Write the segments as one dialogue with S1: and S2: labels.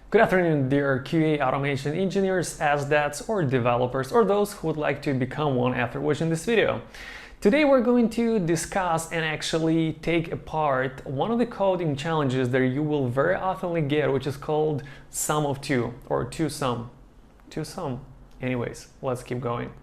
S1: Good afternoon, dear QA automation engineers, SDETs, or developers, or those who would like to become one after watching this video. Today we're going to discuss and actually take apart one of the coding challenges that you will very often get, which is called sum of two, or TwoSum. TwoSum. Anyways, let's keep going.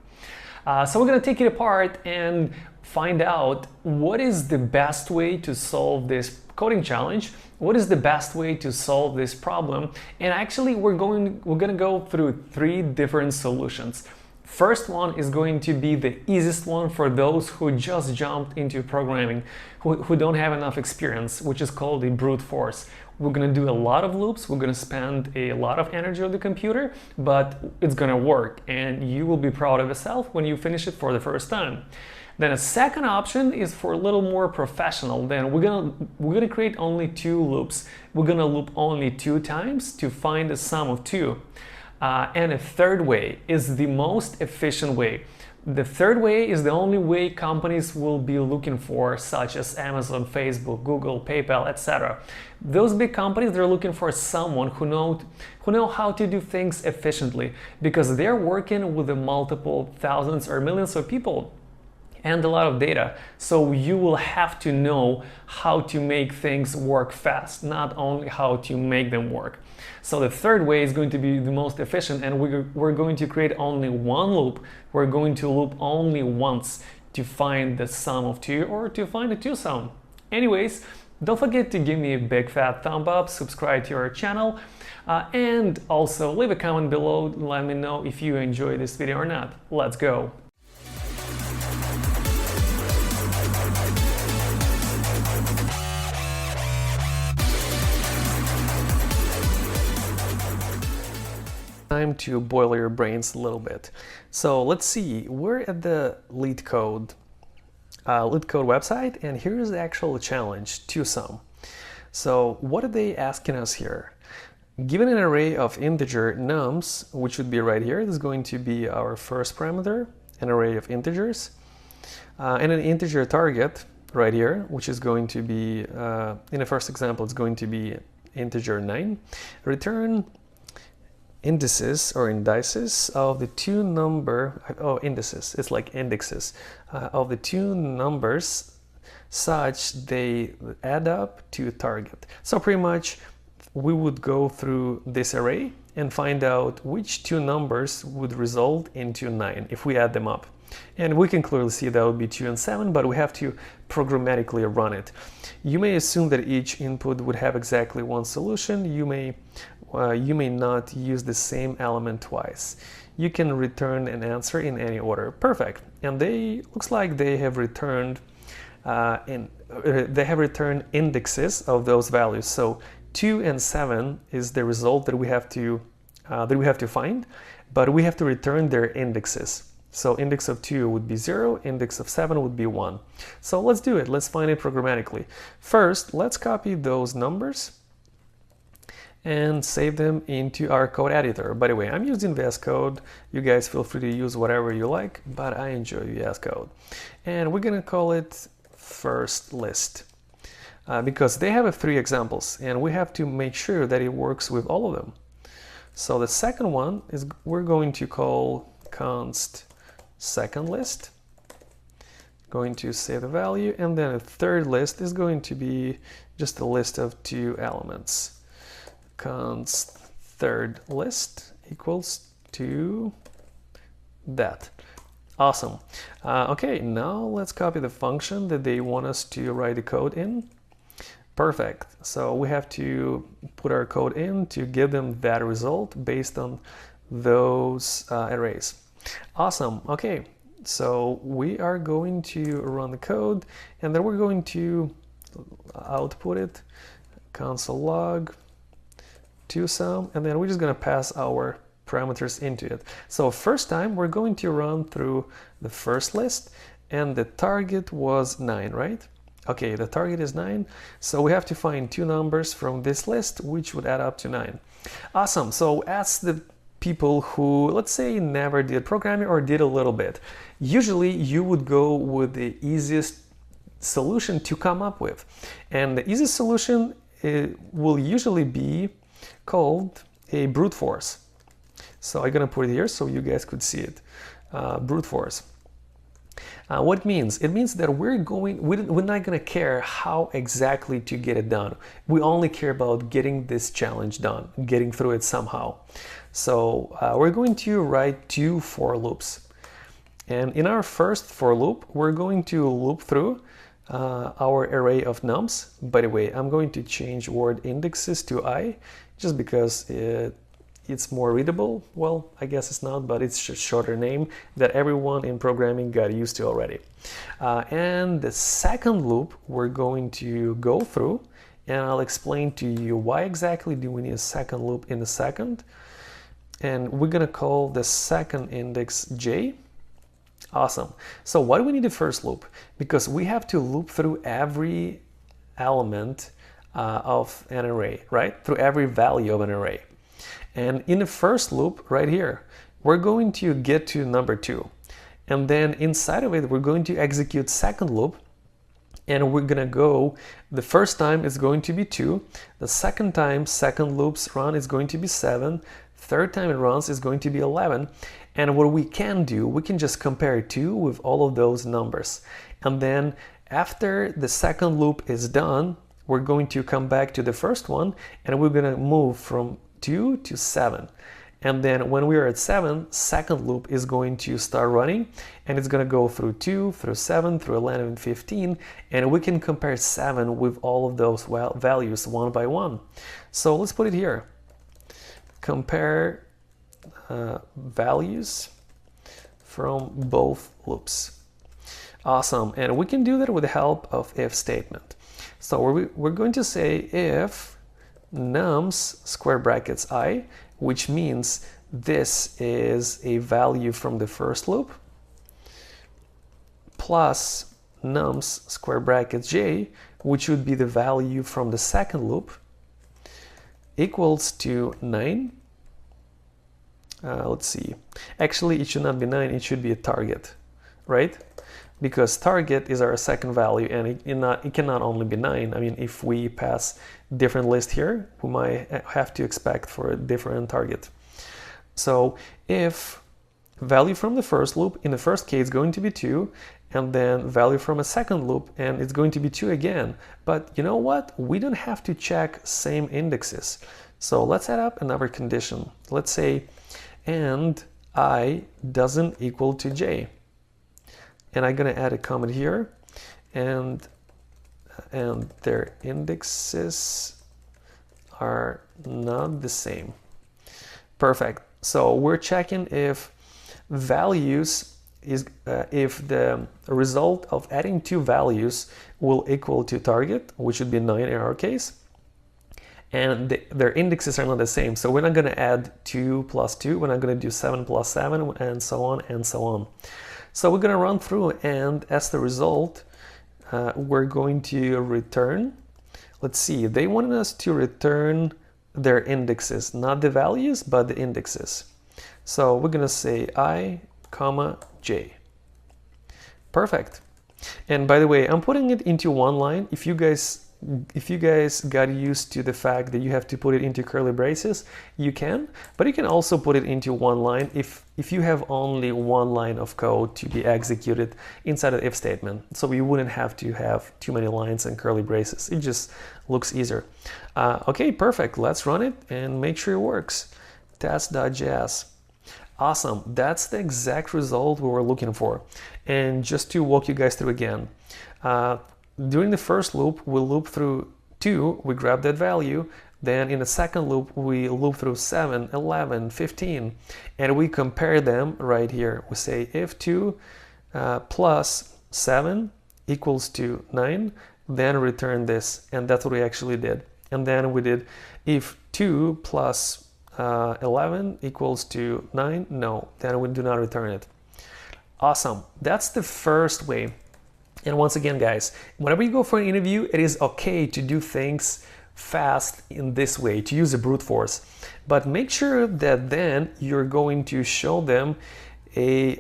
S1: So we're going to take it apart and find out what is the best way to solve this coding challenge, what is the best way to solve this problem, and actually we're going to go through three different solutions. First one is going to be the easiest one for those who just jumped into programming, who don't have enough experience, which is called a brute force. We're going to do a lot of loops, we're going to spend a lot of energy on the computer, but it's going to work and you will be proud of yourself when you finish it for the first time. Then a second option is for a little more professional. Then we're gonna create only two loops. We're gonna loop only 2 times to find the sum of 2. And a third way is the most efficient way. The third way is the only way companies will be looking for, such as Amazon, Facebook, Google, PayPal, etc. Those big companies, they're looking for someone who know how to do things efficiently, because they're working with the multiple thousands or millions of people and a lot of data. So you will have to know how to make things work fast, not only how to make them work. So the third way is going to be the most efficient, and we're going to create only one loop. We're going to loop only once to find the sum of 2 or to find the TwoSum. Anyways, don't forget to give me a big fat thumb up, subscribe to our channel, and also leave a comment below. Let me know if you enjoy this video or not. Let's go. Time to boil your brains a little bit. So let's see, we're at the LeetCode website, and here's the actual challenge, TwoSum. So what are they asking us here? Given an array of integer nums, which would be right here, this is going to be our first parameter, an array of integers, and an integer target right here, which is going to be, in the first example, it's going to be integer 9. Return indices of the indices, it's like indexes, of the two numbers such they add up to target. So pretty much we would go through this array and find out which two numbers would result into 9 if we add them up. And we can clearly see that would be 2 and 7, but we have to programmatically run it. You may assume that each input would have exactly one solution. You may not use the same element twice. You can return an answer in any order. Perfect. And looks like they have returned indexes of those values. So 2 and 7 is the result that we have to find, but we have to return their indexes. So index of 2 would be 0, index of 7 would be 1. So let's do it. Let's find it programmatically. First, let's copy those numbers and save them into our code editor. By the way, I'm using VS Code. You guys feel free to use whatever you like, but I enjoy VS Code. And we're gonna call it first list because they have 3 examples and we have to make sure that it works with all of them. So the second one is we're going to call const second list, going to save the value, and then a third list is going to be just a list of 2 elements. Const third list equals to that. Awesome. Okay, now let's copy the function that they want us to write the code in. Perfect. So we have to put our code in to give them that result based on those arrays. Awesome. Okay, so we are going to run the code, and then we're going to output it, console log TwoSum, and then we're just going to pass our parameters into it. So first time we're going to run through the first list, and the target was 9, right? Okay, the target is 9, so we have to find 2 numbers from this list which would add up to 9. Awesome. So as the people who, let's say, never did programming or did a little bit, usually you would go with the easiest solution to come up with, and the easiest solution will usually be called a brute force. So I'm gonna put it here so you guys could see it. Brute force. What it means? It means that we're not gonna care how exactly to get it done. We only care about getting this challenge done, getting through it somehow. So we're going to write 2 for loops. And in our first for loop, we're going to loop through our array of nums. By the way, I'm going to change word indexes to I, just because it's more readable. Well, I guess it's not, but it's a shorter name that everyone in programming got used to already. And the second loop we're going to go through, and I'll explain to you why exactly do we need a second loop in a second. And we're gonna call the second index j. Awesome. So why do we need the first loop? Because we have to loop through every element of an array, right? Through every value of an array. And in the first loop right here, we're going to get to number 2. And then inside of it, we're going to execute second loop. And we're gonna go, the first time it's going to be 2. The second time second loops run is going to be 7. Third time it runs is going to be 11. And what we can do, we can just compare 2 with all of those numbers. And then after the second loop is done, we're going to come back to the first one, and we're gonna move from 2 to 7. And then when we are at 7, second loop is going to start running, and it's gonna go through 2, through 7, through 11, and 15, and we can compare 7 with all of those values one by one. So let's put it here. Compare values from both loops. Awesome, and we can do that with the help of if statement. So we're going to say if nums square brackets I, which means this is a value from the first loop, plus nums square brackets j, which would be the value from the second loop, equals to 9. Let's see. Actually, it should not be 9, it should be a target, right? Because target is our second value, and it cannot only be 9. I mean, if we pass different list here, we might have to expect for a different target. So if value from the first loop, in the first case, is going to be 2, and then value from a second loop, and it's going to be 2 again. But you know what? We don't have to check same indexes. So let's add up another condition. Let's say, and I doesn't equal to j. And I'm gonna add a comment here, and their indexes are not the same. Perfect. So we're checking if values is if the result of adding 2 values will equal to target, which would be 9 in our case, and their indexes are not the same. So we're not going to add 2 plus 2, we're not going to do 7 plus 7, and so on and so on. So we're going to run through, and as the result, we're going to return. Let's see, they wanted us to return their indexes, not the values, but the indexes. So we're going to say I, comma, j. Perfect. And by the way, I'm putting it into one line. If you guys got used to the fact that you have to put it into curly braces, you can, but you can also put it into one line if you have only one line of code to be executed inside an if statement. So you wouldn't have to have too many lines and curly braces. It just looks easier. Okay, perfect. Let's run it and make sure it works. Test.js. Awesome. That's the exact result we were looking for. And just to walk you guys through again, during the first loop, we'll loop through 2, we grab that value. Then in the second loop, we loop through 7, 11, 15, and we compare them right here. We say if 2 plus 7 equals to 9, then return this. And that's what we actually did. And then we did if 2 plus 11 equals to 9, no, then we do not return it. Awesome. That's the first way. And once again, guys, whenever you go for an interview, it is okay to do things fast in this way, to use a brute force. But make sure that then you're going to show them a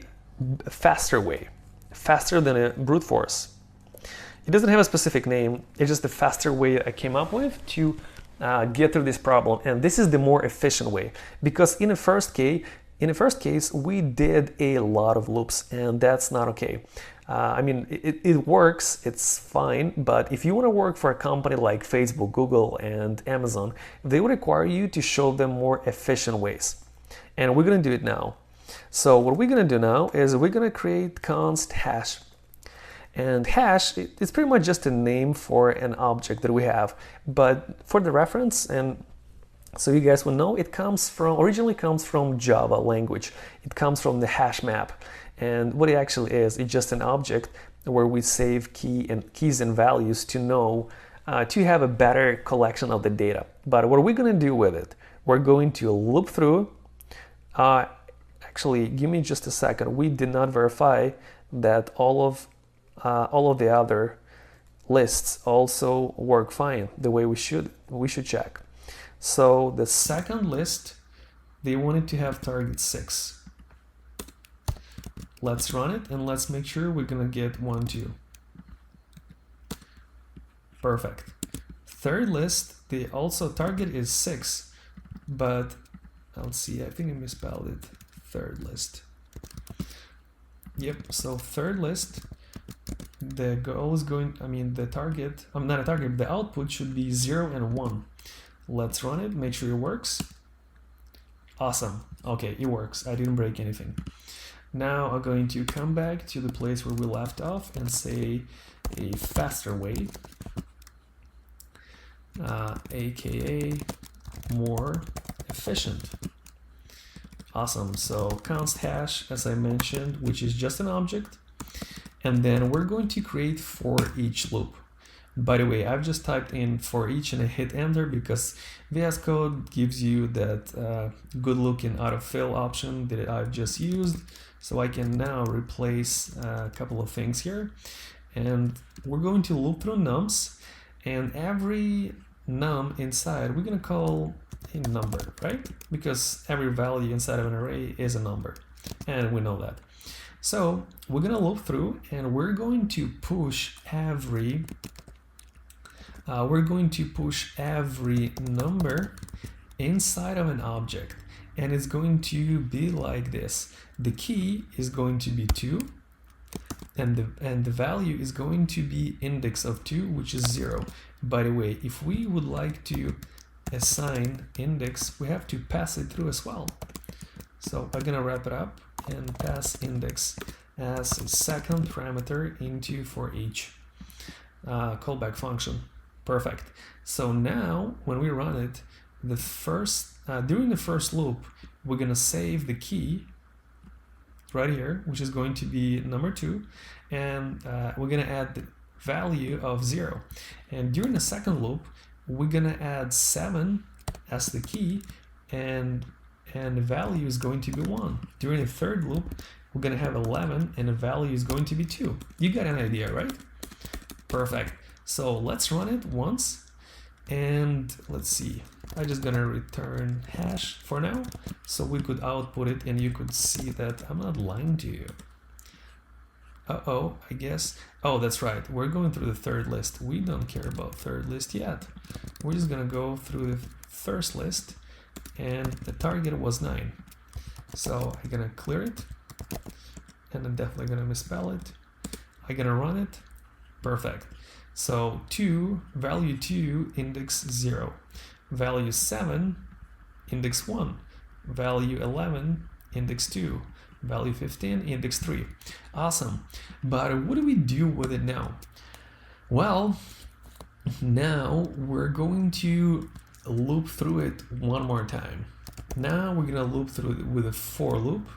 S1: faster way, faster than a brute force. It doesn't have a specific name, it's just the faster way I came up with to get through this problem. And this is the more efficient way, because in the first case, we did a lot of loops, and that's not okay. I mean, it works, it's fine, but if you want to work for a company like Facebook, Google, and Amazon, they would require you to show them more efficient ways. And we're going to do it now. So what we're going to do now is we're going to create const hash. And hash, it's pretty much just a name for an object that we have. But for the reference, and so you guys will know, it originally comes from Java language. It comes from the hash map. And what it actually is, it's just an object where we save keys and values to know, to have a better collection of the data. But what are we going to do with it? We're going to loop through. Actually, give me just a second. We did not verify that all of the other lists also work fine the way we should check. So the second list, they wanted to have target 6. Let's run it and let's make sure we're gonna get 1, 2. Perfect. Third list, the also target is 6, but let's see, I think I misspelled it. Third list. Yep, so third list, the goal is the target, not a target, the output should be 0 and 1. Let's run it, make sure it works. Awesome. Okay, it works. I didn't break anything. Now I'm going to come back to the place where we left off and say a faster way, aka more efficient. Awesome. So const hash, as I mentioned, which is just an object, and then we're going to create for each loop. By the way, I've just typed in for each and I hit enter because VS Code gives you that good looking autofill option that I've just used. So I can now replace a couple of things here, and we're going to loop through nums, and every num inside we're going to call a number, right? Because every value inside of an array is a number, and we know that. So we're going to loop through, and we're going to push every number inside of an object, and it's going to be like this. The key is going to be 2, and the value is going to be index of 2, which is 0. By the way, if we would like to assign index, we have to pass it through as well. So I'm gonna wrap it up and pass index as a second parameter into for each callback function. Perfect. So now when we run it, during the first loop, we're gonna save the key right here, which is going to be number 2, and we're gonna add the value of 0. And during the second loop, we're gonna add 7 as the key, and the value is going to be 1. During the third loop, we're gonna have 11, and the value is going to be 2. You got an idea, right? Perfect. So let's run it once, and let's see. I'm just gonna return hash for now, so we could output it and you could see that I'm not lying to you. I guess. Oh, that's right. We're going through the third list. We don't care about third list yet. We're just gonna go through the first list, and the target was 9. So I'm gonna clear it, and I'm definitely gonna misspell it. I'm gonna run it. Perfect. So value 2, index 0. Value 7, index 1. Value 11, index 2. Value 15, index 3. Awesome. But what do we do with it now? Well, now we're going to loop through it one more time. Now we're going to loop through it with a for loop.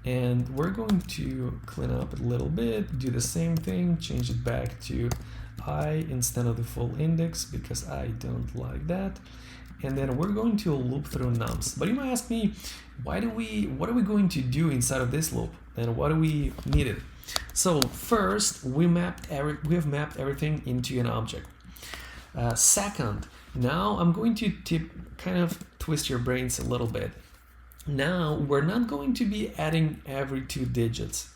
S1: And we're going to clean up a little bit, do the same thing, change it back to I instead of the full index because I don't like that. And then we're going to loop through nums. But you might ask me, what are we going to do inside of this loop? And what do we need it? So first, we have mapped everything into an object. Second, now I'm going to kind of twist your brains a little bit. Now we're not going to be adding every 2 digits.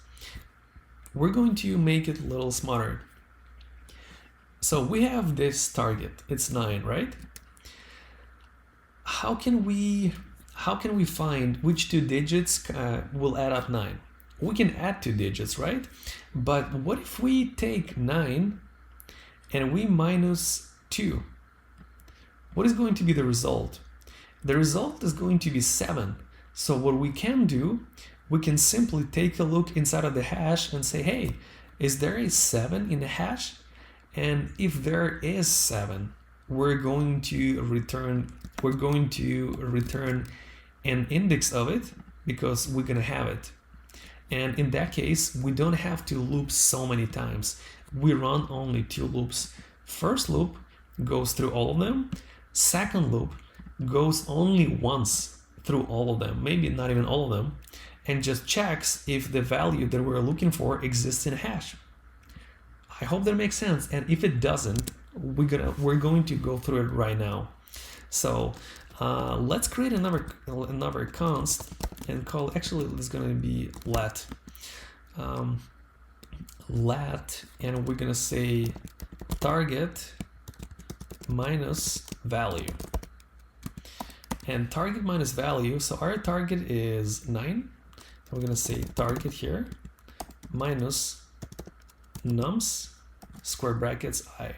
S1: We're going to make it a little smarter. So we have this target, it's 9, right? How can we find which 2 digits will add up 9? We can add 2 digits, right? But what if we take 9 and we minus 2? What is going to be the result? The result is going to be 7. So what we can do, we can simply take a look inside of the hash and say, hey, is there a 7 in the hash? And if there is 7, we're going to return an index of it because we're going to have it. And in that case, we don't have to loop so many times. We run only 2 loops. First loop goes through all of them. Second loop goes only once through all of them, maybe not even all of them, and just checks if the value that we're looking for exists in a hash. I hope that makes sense. And if it doesn't, we're going to go through it right now. So let's create another const and call, actually it's going to be let. Let, and we're going to say target minus value. And target minus value, so our target is 9. We're going to say target here minus nums square brackets I.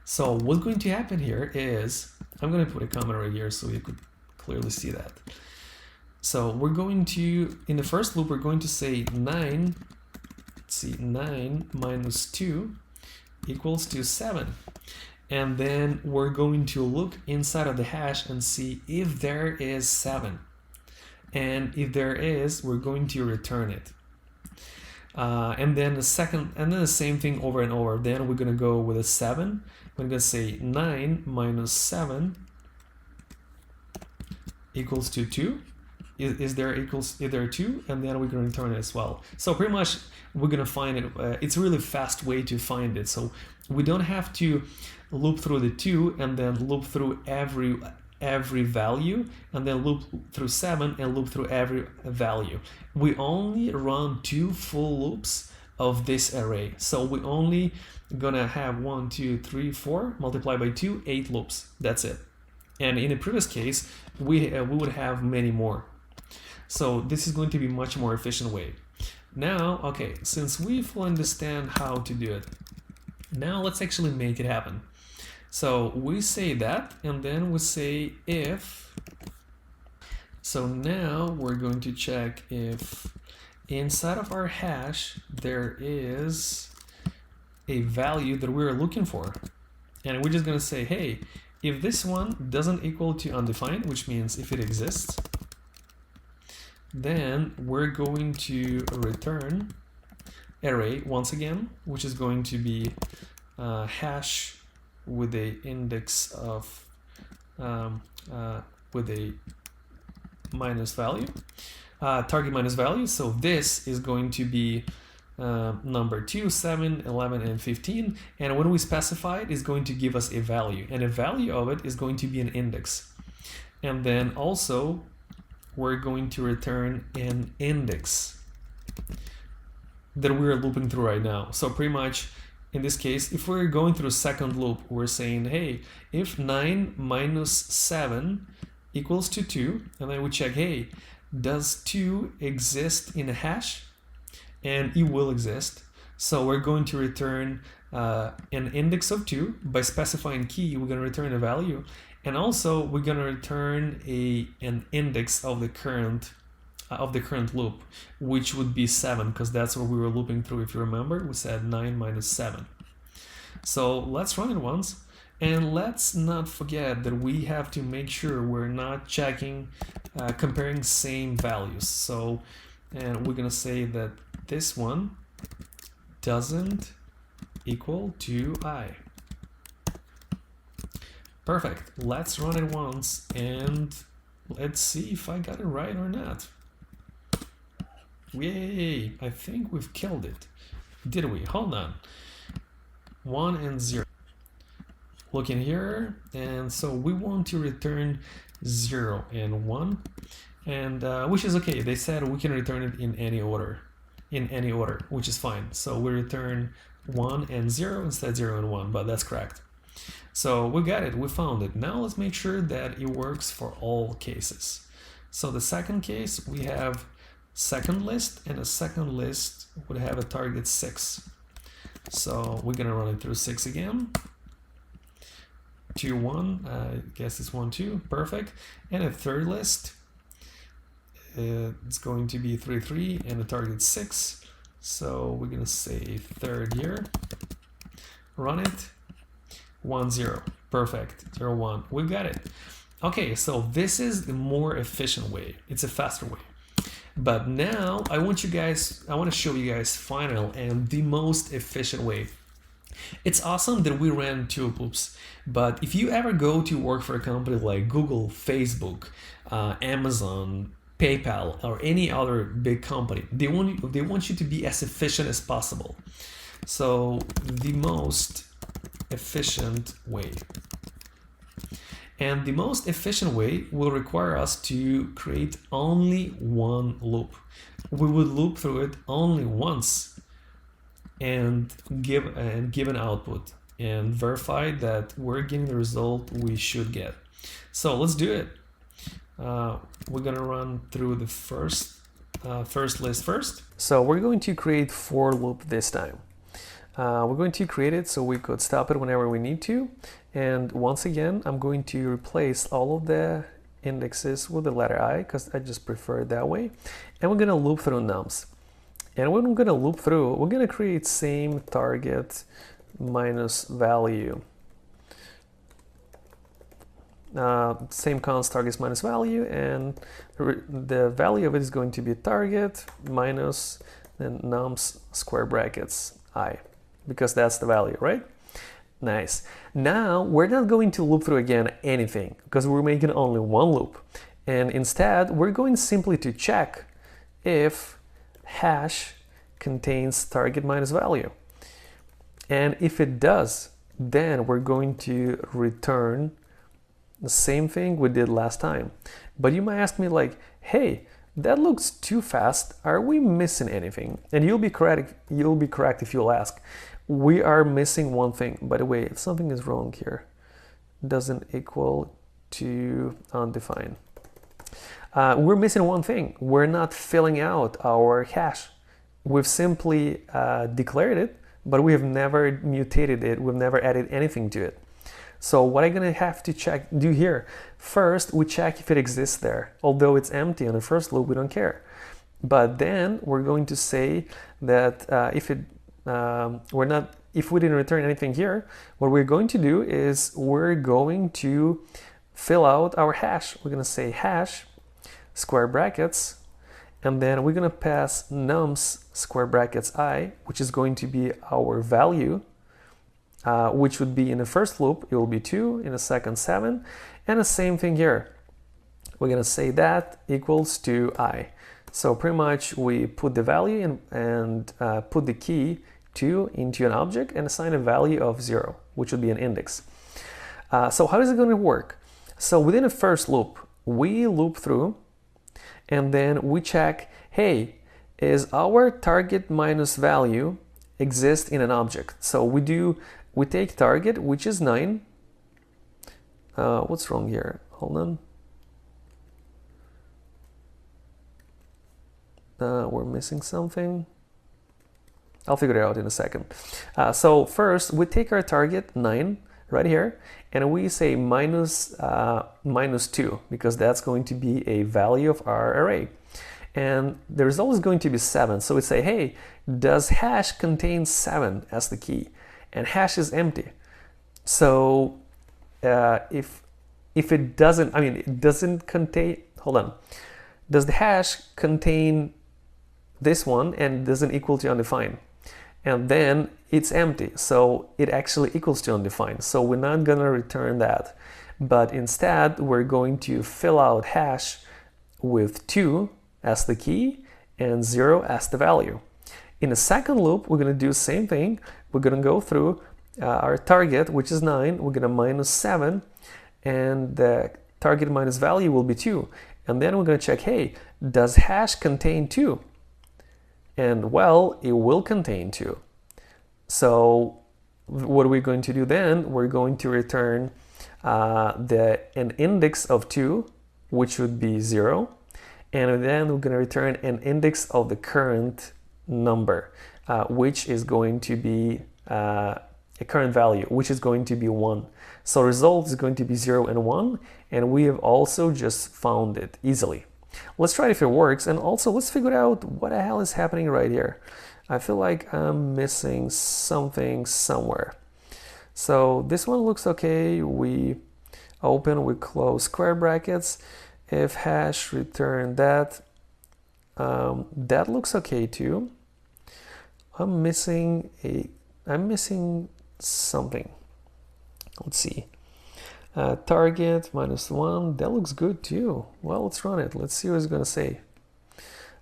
S1: So what's going to happen here is, I'm going to put a comment right here so you could clearly see that. So we're going to, in the first loop, we're going to say 9, let's see, 9 minus 2 equals to 7. And then we're going to look inside of the hash and see if there is 7. And if there is, we're going to return it. And then the same thing over and over. Then we're going to go with a 7. We're going to say 9 minus 7 equals to 2. Is there 2? And then we're going to return it as well. So pretty much we're going to find it. It's a really fast way to find it. So we don't have to loop through the 2 and then loop through every value and then loop through 7 and loop through every value. We only run 2 full loops of this array. So we only gonna have 1, 2, 3, 4 multiplied by 2, 8 loops. That's it. And in the previous case, we would have many more. So this is going to be much more efficient way. Now, okay, since we fully understand how to do it, now let's actually make it happen. So we say that, and then we say if. So now we're going to check if inside of our hash there is a value that we're looking for. And we're just going to say, hey, if this one doesn't equal to undefined, which means if it exists, then we're going to return array once again, which is going to be hash with a index of with a minus value, target minus value. So this is going to be number 2, 7, 11, and 15. And when we specify it, is going to give us a value, and a value of it is going to be an index. And then also we're going to return an index that we're looping through right now. So pretty much in this case, if we're going through a second loop, we're saying, hey, if 9 minus 7 equals to 2, and then we check, hey, does 2 exist in a hash? And it will exist. So we're going to return an index of 2. By specifying key, we're going to return a value. And also we're going to return an index of the current loop, which would be 7, because that's what we were looping through. If you remember, we said 9 minus 7. So let's run it once, and let's not forget that we have to make sure we're not checking, comparing same values. So, and we're gonna say that this one doesn't equal to I. Perfect. Let's run it once, and let's see if I got it right or not. Yay! I think we've killed it. Did we? Hold on. 1 and 0. Look in here, and so we want to return 0 and 1, and which is okay. They said we can return it in any order. in any order, which is fine. So we return 1 and 0 instead 0 and 1, but that's correct. So we got it, we found it. Now let's make sure that it works for all cases. So the second case, we have second list, and a second list would have a target 6. So we're gonna run it through 6 again. 2, 1, I guess it's 1, 2, perfect. And a third list, it's going to be 3, 3, and the target 6. So we're gonna say third here, run it, 1, 0, perfect, 0, 1, we got it. Okay, so this is the more efficient way, it's a faster way. But now I want to show you guys final and the most efficient way. It's awesome that we ran 2 loops, but if you ever go to work for a company like Google, Facebook, Amazon, PayPal, or any other big company, they want you to be as efficient as possible. So the most efficient way. And the most efficient way will require us to create only one loop. We would loop through it only once and give an output and verify that we're getting the result we should get. So let's do it. We're gonna run through the first list first. So we're going to create for loop this time. We're going to create it so we could stop it whenever we need to. And once again, I'm going to replace all of the indexes with the letter I, because I just prefer it that way. And we're gonna loop through nums. And when we're gonna loop through, we're gonna create same target minus value. Same const targets minus value, and the value of it is going to be target minus then nums square brackets I, because that's the value, right? Nice. Now we're not going to loop through again anything because we're making only one loop, and instead we're going simply to check if hash contains target minus value, and if it does, then we're going to return the same thing we did last time. But you might ask me like, hey, that looks too fast, are we missing anything? And you'll be correct if you'll ask. We are missing one thing. By the way, if something is wrong here, doesn't equal to undefined. We're missing one thing. We're not filling out our hash. We've simply declared it, but we have never mutated it. We've never added anything to it. So what I'm gonna have to do here, first we check if it exists there. Although it's empty on the first loop, we don't care. But then we're going to say that if we didn't return anything here, what we're going to do is we're going to fill out our hash. We're gonna say hash square brackets, and then we're gonna pass nums square brackets I, which is going to be our value, which would be in the first loop, it will be 2, in the second 7, and the same thing here. We're gonna say that equals to I. So pretty much we put the value and put the key 2 into an object and assign a value of 0, which would be an index. So how is it gonna work? So within the first loop, we loop through and then we check, hey, is our target minus value exist in an object? So we take target, which is 9. What's wrong here? Hold on. We're missing something. I'll figure it out in a second. So first, we take our target 9 right here, and we say minus 2, because that's going to be a value of our array. And the result is going to be 7. So we say, hey, does hash contain 7 as the key? And hash is empty. So if it doesn't, it doesn't contain, hold on. Does the hash contain this one and doesn't equal to undefined? And then it's empty. So it actually equals to undefined. So we're not gonna return that. But instead, we're going to fill out hash with 2 as the key and 0 as the value. In the second loop, we're gonna do the same thing. We're gonna go through our target, which is 9, we're gonna minus 7, and the target minus value will be 2. And then we're gonna check, hey, does hash contain 2? and well, it will contain 2. So what we're going to do then, we're going to return an index of 2, which would be 0, and then we're going to return an index of the current number, which is going to be a current value, which is going to be 1. So result is going to be 0 and 1, and we have also just found it easily. Let's try it if it works, and also let's figure out what the hell is happening right here. I feel like I'm missing something somewhere. So this one looks okay. We open, we close square brackets. If hash return that, that looks okay too. I'm missing something. Let's see. Target -1, that looks good too. Well, let's run it. Let's see what it's gonna say.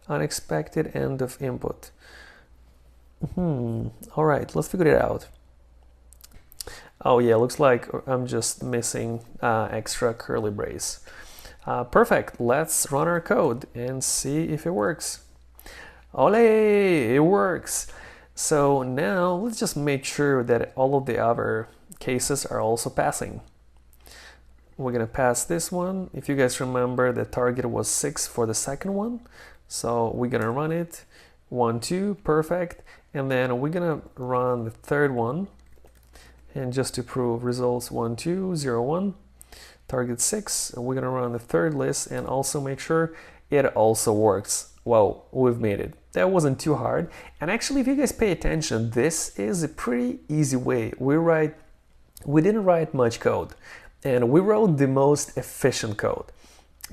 S1: Unexpected end of input. All right, let's figure it out. Oh yeah, looks like I'm just missing extra curly brace. Perfect, let's run our code and see if it works. Ole, it works. So now let's just make sure that all of the other cases are also passing. We're gonna pass this one. If you guys remember, the target was 6 for the second one. So we're gonna run it, 1, 2, perfect. And then we're gonna run the third one. And just to prove results 1, 2, 0, 1, target 6. And we're gonna run the third list and also make sure it also works. Wow, we've made it. That wasn't too hard. And actually, if you guys pay attention, this is a pretty easy way. We didn't write much code, and we wrote the most efficient code.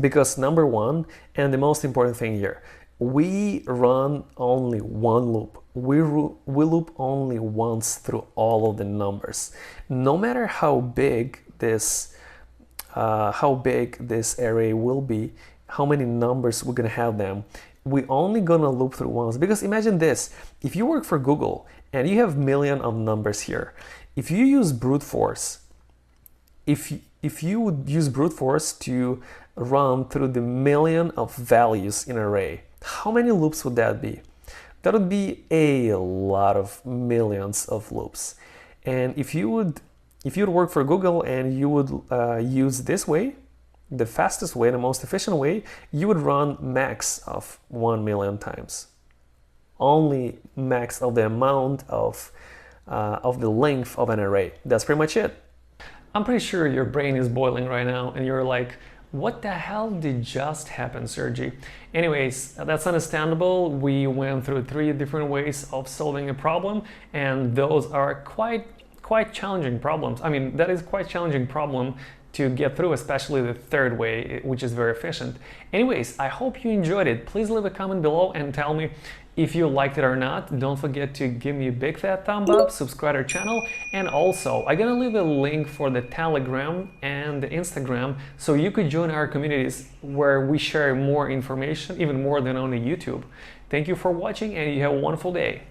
S1: Because number one, and the most important thing here, we run only one loop. We loop only once through all of the numbers. No matter how big this array will be, how many numbers we're gonna have them, we're only gonna loop through once. Because imagine this, if you work for Google and you have millions of numbers here, if you use brute force, if you would use brute force to run through the million of values in an array, how many loops would that be? That would be a lot of millions of loops. And if you would work for Google and you would use this way, the fastest way, the most efficient way, you would run max of 1 million times. Only max of the amount of the length of an array. That's pretty much it. I'm pretty sure your brain is boiling right now and you're like, what the hell did just happen, Sergi? Anyways, that's understandable. We went through 3 different ways of solving a problem, and those are quite challenging problems. I mean, that is quite challenging problem to get through, especially the third way, which is very efficient. Anyways, I hope you enjoyed it. Please leave a comment below and tell me if you liked it or not. Don't forget to give me a big fat thumb up, subscribe to our channel, and also I'm gonna leave a link for the Telegram and the Instagram so you could join our communities where we share more information, even more than on the YouTube. Thank you for watching and you have a wonderful day.